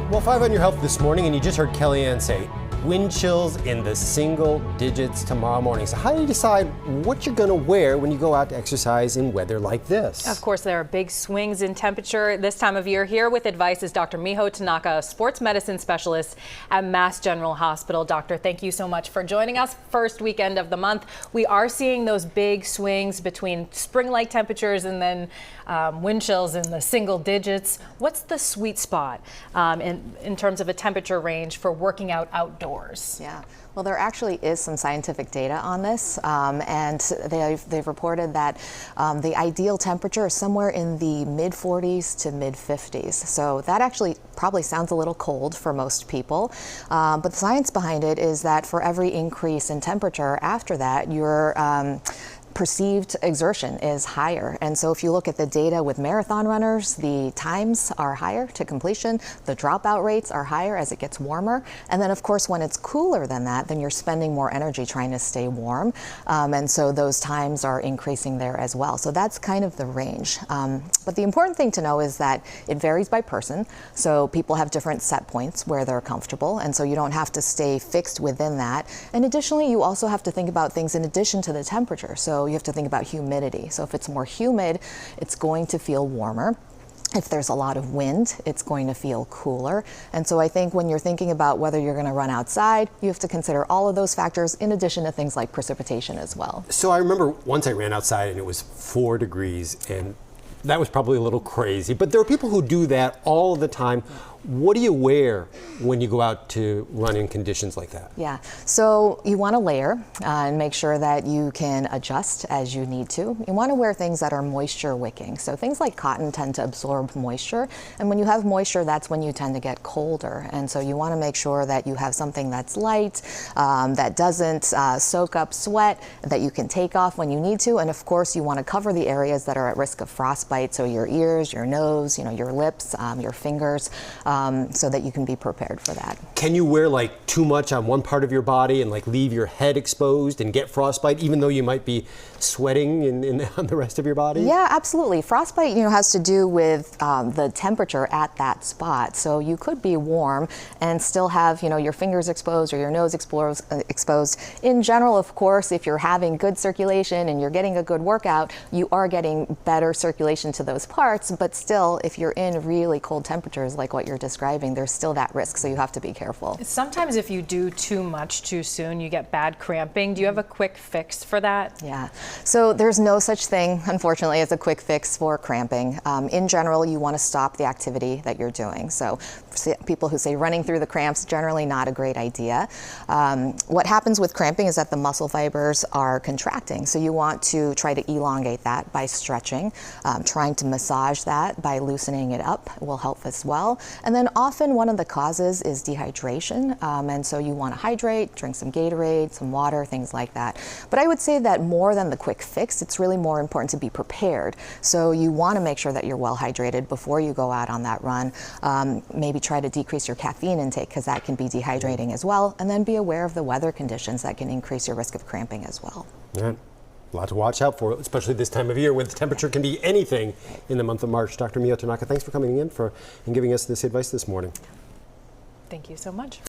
Well, 5 on your health this morning, and you just heard Kellyanne say wind chills in the single digits tomorrow morning. So how do you decide what you're going to wear when you go out to exercise in weather like this? Of course, there are big swings in temperature this time of year. Here with advice is Dr. Miho Tanaka, a sports medicine specialist at Mass General Hospital. Doctor, thank you so much for joining us. First weekend of the month. We are seeing those big swings between spring-like temperatures and then wind chills in the single digits. What's the sweet spot in terms of a temperature range for working out outdoors? Yeah, well, there actually is some scientific data on this, and they've reported that the ideal temperature is somewhere in the mid-40s to mid-50s. So that actually probably sounds a little cold for most people, but the science behind it is that for every increase in temperature after that, your perceived exertion is higher. And so if you look at the data with marathon runners, the times are higher to completion, the dropout rates are higher as it gets warmer. And then of course, when it's cooler than that, then you're spending more energy trying to stay warm. And so those times are increasing there as well. So that's kind of the range. But the important thing to know is that it varies by person. So people have different set points where they're comfortable. And so you don't have to stay fixed within that. And additionally, you also have to think about things in addition to the temperature. So you have to think about humidity. So if it's more humid, it's going to feel warmer. If there's a lot of wind, it's going to feel cooler. And so I think when you're thinking about whether you're going to run outside, you have to consider all of those factors in addition to things like precipitation as well. So I remember once I ran outside and it was 4 degrees, and that was probably a little crazy, but there are people who do that all the time. What do you wear when you go out to run in conditions like that? Yeah, so you want to layer and make sure that you can adjust as you need to. You want to wear things that are moisture wicking. So things like cotton tend to absorb moisture, and when you have moisture, that's when you tend to get colder. And so you want to make sure that you have something that's light, that doesn't soak up sweat, that you can take off when you need to. And of course, you want to cover the areas that are at risk of frostbite, so your ears, your nose, your lips, your fingers, so that you can be prepared for that. Can you wear like too much on one part of your body and like leave your head exposed and get frostbite, even though you might be sweating on the rest of your body? Yeah, absolutely. Frostbite, has to do with the temperature at that spot. So you could be warm and still have, your fingers exposed or your nose exposed. In general, of course, if you're having good circulation and you're getting a good workout, you are getting better circulation to those parts. But still, if you're in really cold temperatures like what you're describing, there's still that risk. So you have to be careful. Sometimes if you do too much too soon, you get bad cramping. Do you have a quick fix for that? Yeah. So there's no such thing, unfortunately, as a quick fix for cramping. In general, you want to stop the activity that you're doing. So people who say running through the cramps, generally not a great idea. What happens with cramping is that the muscle fibers are contracting. So you want to try to elongate that by stretching, trying to massage that by loosening it up will help as well. And then often one of the causes is dehydration. And so you want to hydrate, drink some Gatorade, some water, things like that. But I would say that more than the quick fix, it's really more important to be prepared. So you want to make sure that you're well hydrated before you go out on that run. Maybe try to decrease your caffeine intake because that can be dehydrating as well. And then be aware of the weather conditions that can increase your risk of cramping as well. Yeah. A lot to watch out for, especially this time of year when the temperature can be anything in the month of March. Dr. Miho Tanaka, thanks for coming in and giving us this advice this morning. Thank you so much.